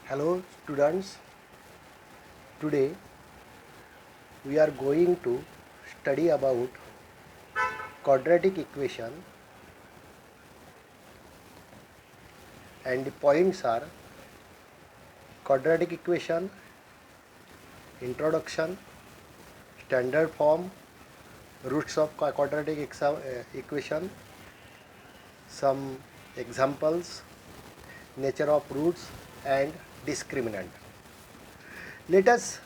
Hello students, today we are going to study about quadratic equation and the points are quadratic equation, introduction, standard form, roots of quadratic equation, some examples, nature of roots and discriminant. Let us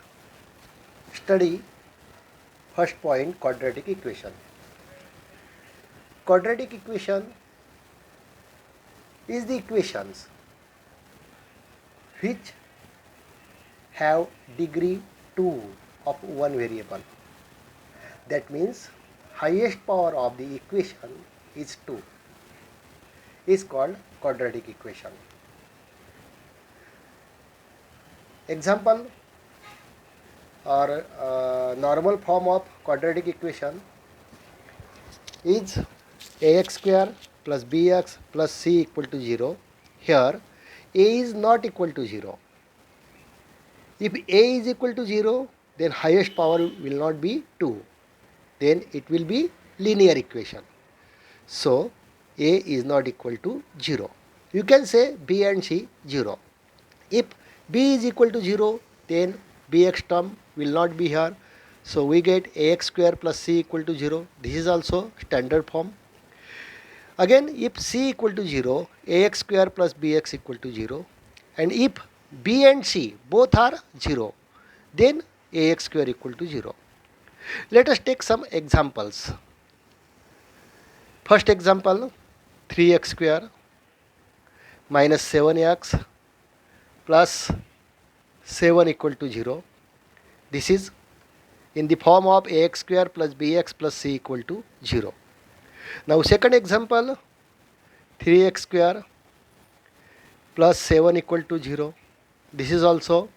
study first point, quadratic equation. Quadratic equation is the equations which have degree 2 of one variable. That means highest power of the equation is 2 is called quadratic equation. Example or normal form of quadratic equation is ax square plus bx plus c equal to 0. Here a is not equal to 0. If a is equal to 0, then highest power will not be 2. Then it will be linear equation. So a is not equal to 0. You can say b and c 0. If b is equal to 0, then bx term will not be here. So we get ax square plus c equal to 0. This is also standard form. Again, if c equal to 0, ax square plus bx equal to 0. And if b and c both are 0, then ax square equal to 0. Let us take some examples. First example, 3x square minus 7x plus 7 equal to 0. This is in the form of ax square plus bx plus c equal to 0. Now second example, 3x square plus 7 equal to 0. This is also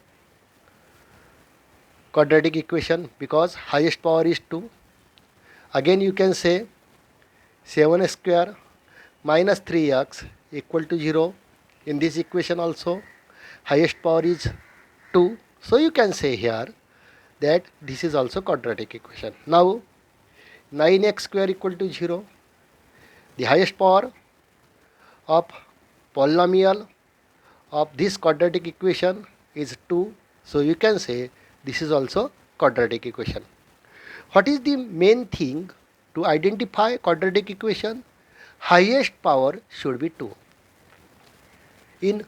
quadratic equation because highest power is 2. Again you can say 7x square minus 3x equal to 0. In this equation also highest power is 2. So you can say here that this is also quadratic equation. Now 9x square equal to 0. The highest power of polynomial of this quadratic equation is 2. So you can say this is also quadratic equation. What is the main thing to identify quadratic equation? Highest power should be 2. In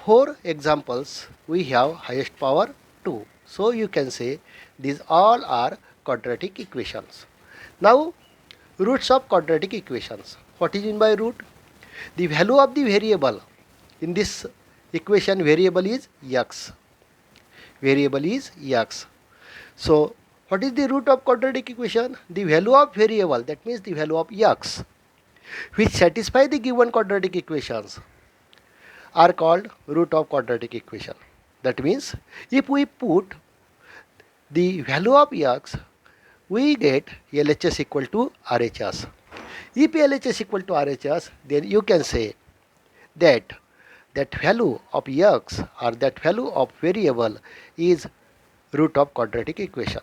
4 examples we have highest power 2. So you can say these all are quadratic equations. Now roots of quadratic equations. What is meant by root? The value of the variable in this equation variable is x. Variable is x. So what is the root of quadratic equation? The value of variable, that means the value of x, which satisfy the given quadratic equations are called root of quadratic equation. That means if we put the value of x, we get LHS equal to RHS. If LHS equal to RHS, then you can say that value of x or that value of variable is root of quadratic equation.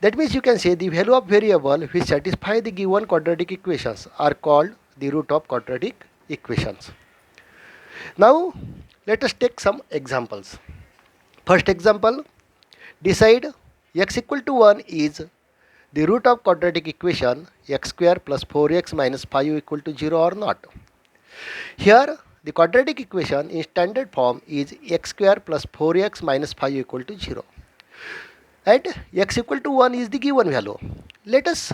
That means you can say the value of variable which satisfy the given quadratic equations are called the root of quadratic equations. Now let us take some examples. First example, decide x equal to 1 is the root of quadratic equation x square plus 4x minus 5 equal to 0 or not. Here the quadratic equation in standard form is x square plus 4x minus 5 equal to 0. And x equal to 1 is the given value. Let us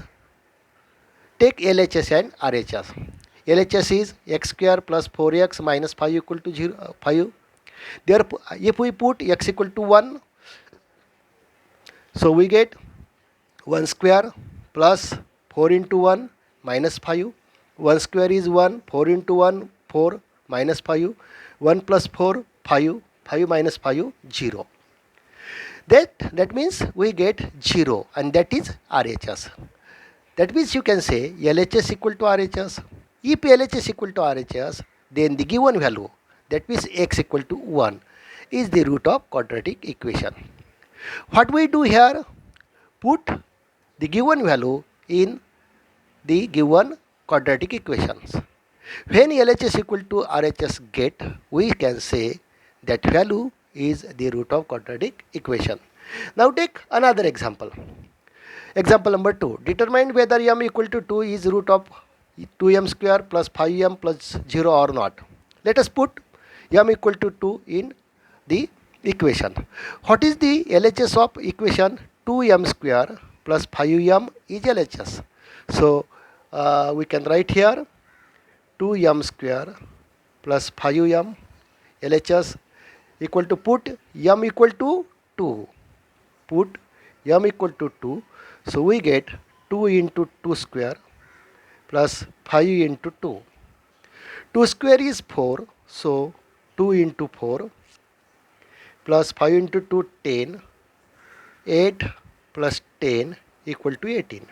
take LHS and RHS. LHS is x square plus 4x minus 5 equal to 0, 5. Therefore, if we put x equal to 1, so we get 1 square plus 4 into 1 minus 5. 1 square is 1, 4 into 1, 4 minus 5. 1 plus 4, 5, 5 minus 5, 0. That means we get 0 and that is RHS. That means you can say LHS equal to RHS. If LHS equal to RHS, then the given value, that means x equal to 1 is the root of quadratic equation. What we do here? Put the given value in the given quadratic equations. When LHS equal to RHS get, we can say that value is the root of quadratic equation. Now take another example. Example number 2. Determine whether m equal to 2 is root of 2m square plus 5m plus 0 or not. Let us put m equal to 2 in the equation. What is the LHS of equation? 2m square plus 5m is LHS. So we can write here 2m square plus 5m LHS equal to, put m equal to 2. Put m equal to 2. So we get 2 into 2 square plus 5 into 2. 2 square is 4. So 2 into 4 plus 5 into 2, 10. 8 plus 10 equal to 18.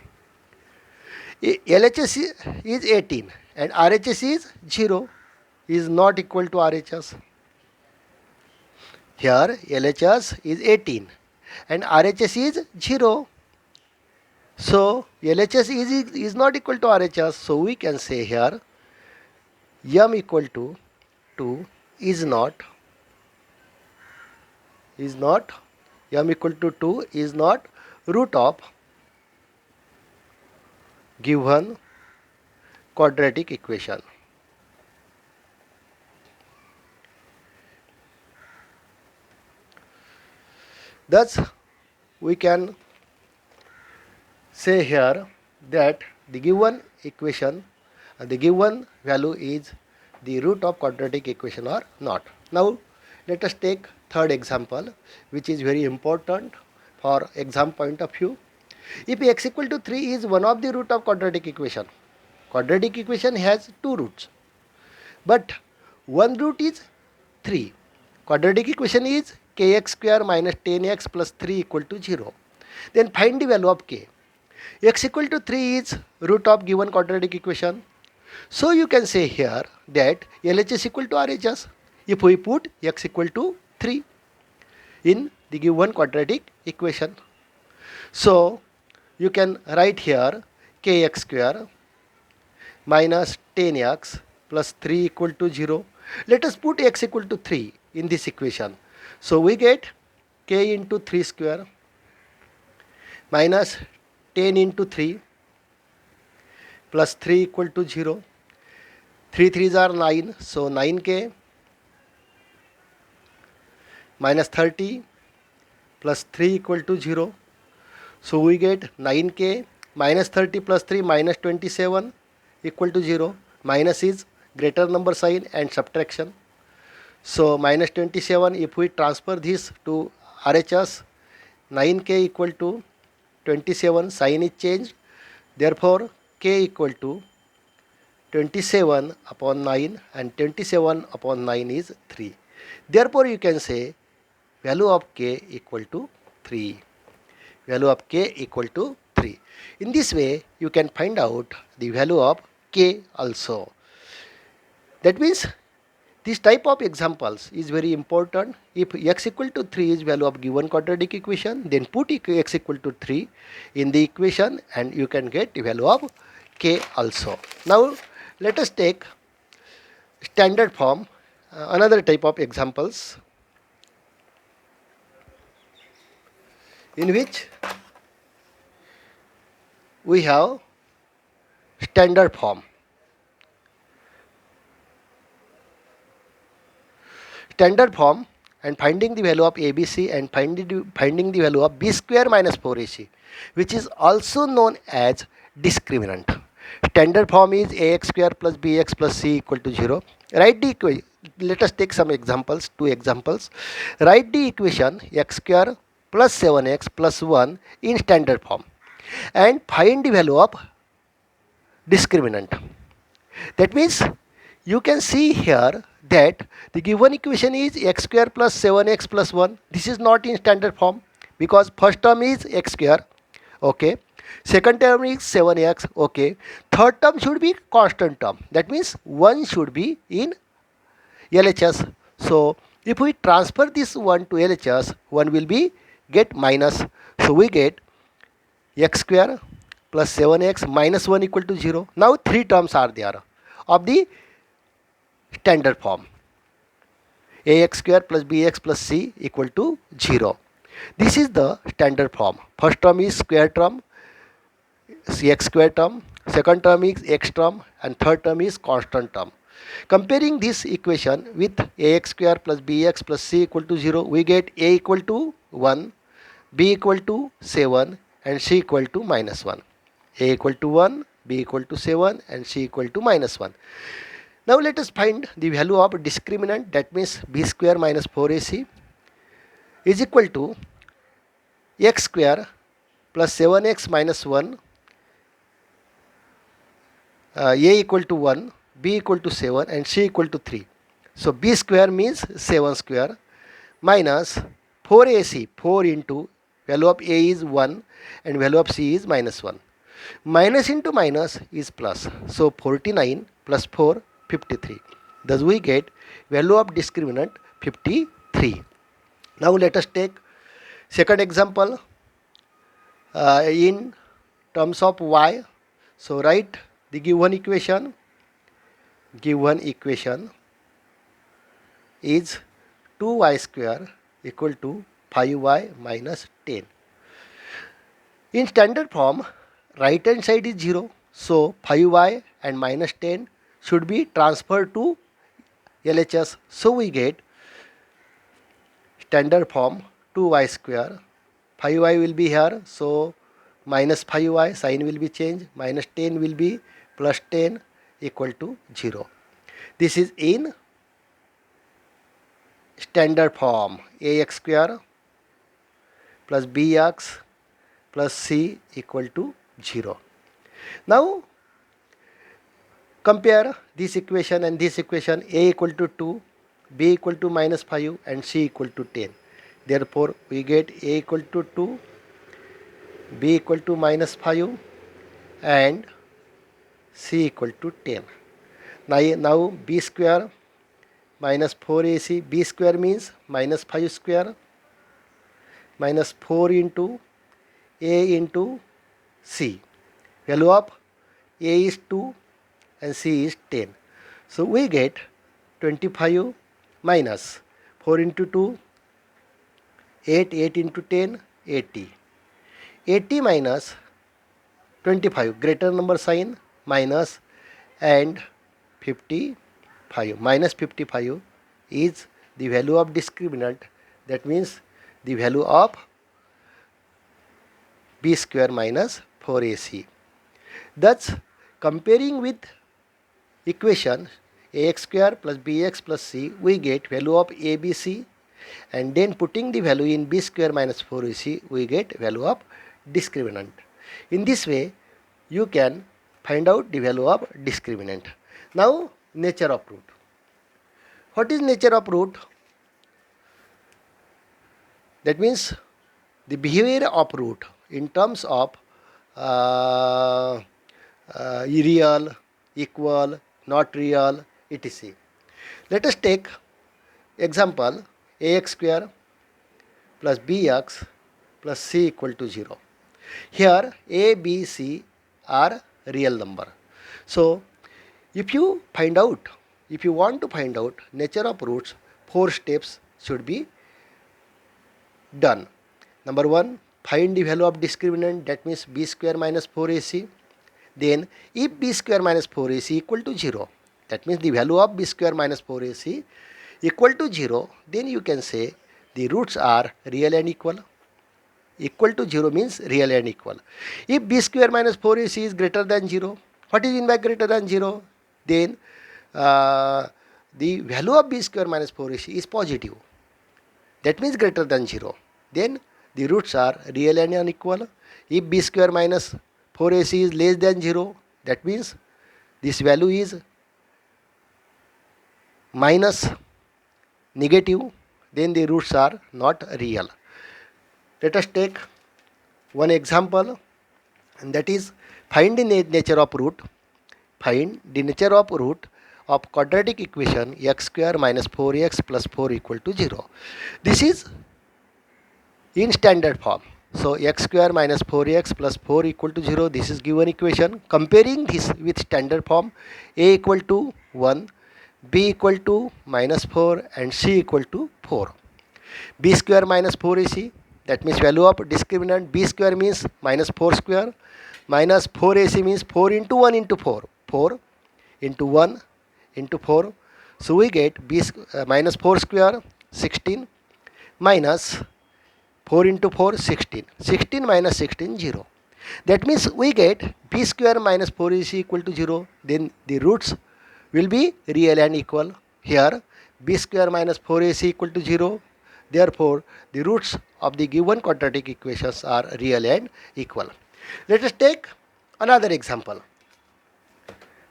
LHS is 18 and RHS is 0, is not equal to RHS. Here LHS is 18 and RHS is 0. So LHS is not equal to RHS. So we can say here m equal to 2 is not m equal to 2 is not root of given quadratic equation. Thus we can say here that the given equation and the given value is the root of quadratic equation or not. Now let us take third example, which is very important for exam point of view. If x equal to 3 is one of the root of quadratic equation has two roots, but one root is 3. Quadratic equation is kx square minus 10x plus 3 equal to 0. Then find the value of k. X equal to 3 is root of given quadratic equation. So you can say here that LHS equal to RHS if we put x equal to 3 in the given quadratic equation. So you can write here kx square minus 10x plus 3 equal to 0. Let us put x equal to 3 in this equation. So we get k into 3 square minus 10 into 3 plus 3 equal to 0. 3 3s are 9, so 9k minus 30 plus 3 equal to 0. So we get 9k minus 30 plus 3 minus 27 equal to 0. Minus is greater number sign and subtraction. So minus 27, if we transfer this to RHS, 9k equal to 27, sign is changed. Therefore k equal to 27 upon 9 and 27 upon 9 is 3. Therefore you can say value of k equal to 3. Value of k equal to 3. In this way you can find out the value of k also. That means this type of examples is very important. If x equal to 3 is value of given quadratic equation, then put x equal to 3 in the equation and you can get the value of k also. Now let us take standard form, another type of examples in which we have standard form. Standard form and finding the value of ABC and finding the value of B square minus 4AC, which is also known as discriminant. Standard form is ax square plus bx plus c equal to 0. Write the equation. Let us take some examples, two examples. Write the equation x square plus 7x plus 1 in standard form and find the value of discriminant. That means you can see here that the given equation is x square plus 7x plus 1. This is not in standard form because first term is x square, okay. Second term is 7x, okay. Third term should be constant term. That means 1 should be in LHS. So if we transfer this 1 to LHS, 1 will be get minus. So we get x square plus 7x minus 1 equal to 0. Now 3 terms are there of the standard form. Ax square plus bx plus c equal to 0. This is the standard form. First term is square term, x square term, second term is x term, and third term is constant term. Comparing this equation with ax square plus bx plus c equal to 0, we get a equal to 1, b equal to 7, and c equal to minus 1. A equal to 1, b equal to 7, and c equal to minus 1. Now let us find the value of discriminant, that means b square minus 4ac is equal to x square plus 7x minus 1, a equal to 1, b equal to 7, and c equal to 3. So b square means 7 square minus 4ac, 4 into value of a is 1 and value of c is minus 1. Minus into minus is plus. So 49 plus 4, 53. Thus we get value of discriminant 53. Now let us take second example in terms of y. So write the given equation. Given equation is 2y square equal to 5y minus 10. In standard form, right hand side is 0. So 5y and minus 10 should be transferred to LHS. So we get standard form 2y square. 5y will be here. So minus 5y, sign will be changed. Minus 10 will be plus 10 equal to 0. This is in standard form. Ax square plus bx plus c equal to 0. Now compare this equation and this equation. A equal to 2, b equal to minus 5, and c equal to 10. Therefore we get a equal to 2, b equal to minus 5, and c equal to 10. Now b square minus 4ac, b square means minus 5 square minus 4 into a into c. Value of a is 2 and c is 10. So we get 25 minus 4 into 2, 8, 8 into 10, 80. 80 minus 25, greater number sign, minus, and 55. Minus 55 is the value of discriminant, that means the value of b square minus 4ac. Thus comparing with equation ax square plus bx plus c, we get value of abc, and then putting the value in b square minus 4ac, we get value of discriminant. In this way you can find out the value of discriminant. Now nature of root. What is nature of root? That means the behavior of root in terms of real, equal, not real, etc. Let us take example ax square plus bx plus c equal to 0. Here a, b, c are real number. So if you want to find out nature of roots, 4 steps should be done. Number 1, find the value of discriminant, that means b square minus 4ac. Then if b square minus 4ac equal to 0, that means the value of b square minus 4ac equal to 0, then you can say the roots are real and equal. Equal to 0 means real and equal. If b square minus 4ac is greater than 0, what is meant by greater than 0? Then the value of b square minus 4ac is positive. That means greater than 0. Then the roots are real and unequal. If b square minus 4ac is less than 0, that means this value is minus, negative, then the roots are not real. Let us take one example, and that is find the nature of root. Find the nature of root of quadratic equation x square minus 4x plus 4 equal to 0. This is in standard form. So x square minus 4x plus 4 equal to 0, this is given equation. Comparing this with standard form, a equal to 1, b equal to minus 4 and c equal to 4. b square minus 4ac, that means value of discriminant. B square means minus 4 square, minus 4ac means 4 into 1 into 4, 4 into 1 into 4. So we get minus 4 square 16 minus 4 into 4 16, 16 minus 16 0. That means we get b square minus 4ac equal to 0. Then the roots will be real and equal. Here b square minus 4ac equal to 0. Therefore, the roots of the given quadratic equations are real and equal. Let us take another example.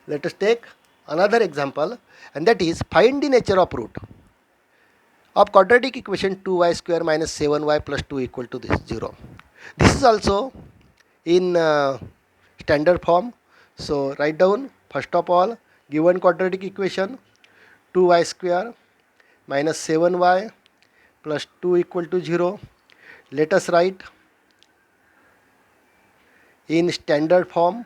Let us take another example, and that is find the nature of root of quadratic equation 2y square minus 7y plus 2 equal to this 0. This is also in standard form. So write down first of all given quadratic equation 2y square minus 7y plus 2 equal to 0. Let us write in standard form.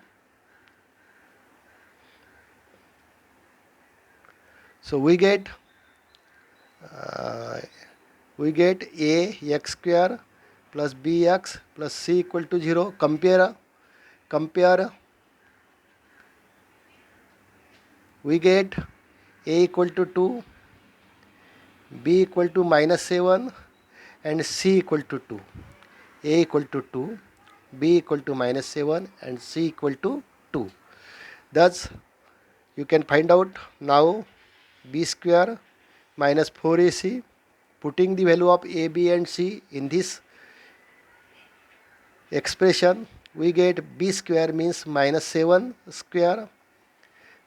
So we get a x square plus bx plus c equal to 0. Compare we get a equal to 2, b equal to minus 7 and c equal to 2. A equal to 2, b equal to minus 7 and c equal to 2. Thus you can find out now b square minus 4ac, putting the value of a, b and c in this expression, we get b square means minus 7 square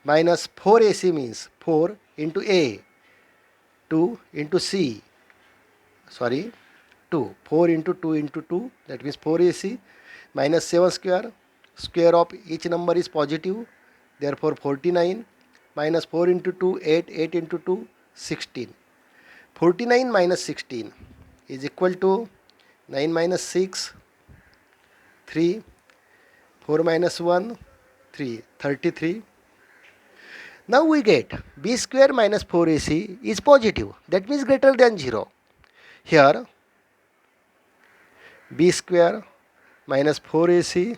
minus 4ac means 4 into a, 2 into c, 2, 4 into 2 into 2, that means 4ac minus 7 square, square of each number is positive, therefore 49 minus 4 into 2, 8, 8 into 2, 16. 49 minus 16 is equal to 9 minus 6, 3, 4 minus 1, 3, 33. Now we get b square minus 4ac is positive, that means greater than 0. Here b square minus 4ac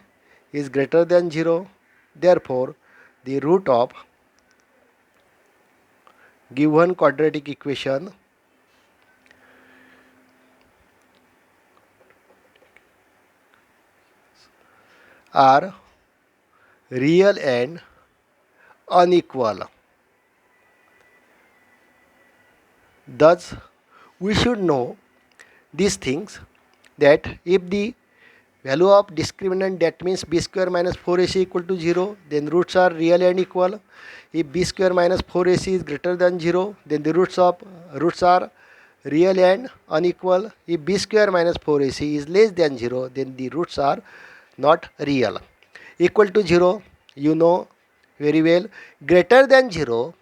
is greater than 0, therefore the root of given quadratic equation are real and unequal. Thus we should know these things, that if the value of discriminant, that means b square minus 4ac equal to 0, then roots are real and equal. If b square minus 4ac is greater than 0, then the roots are real and unequal. If b square minus 4ac is less than 0, then the roots are not real. Equal to 0, you know very well. Greater than 0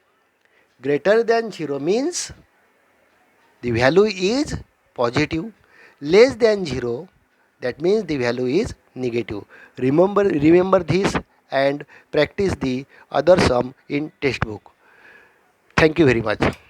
means the value is positive. Less than 0, that means the value is negative. Remember this and practice the other sum in textbook. Thank you very much.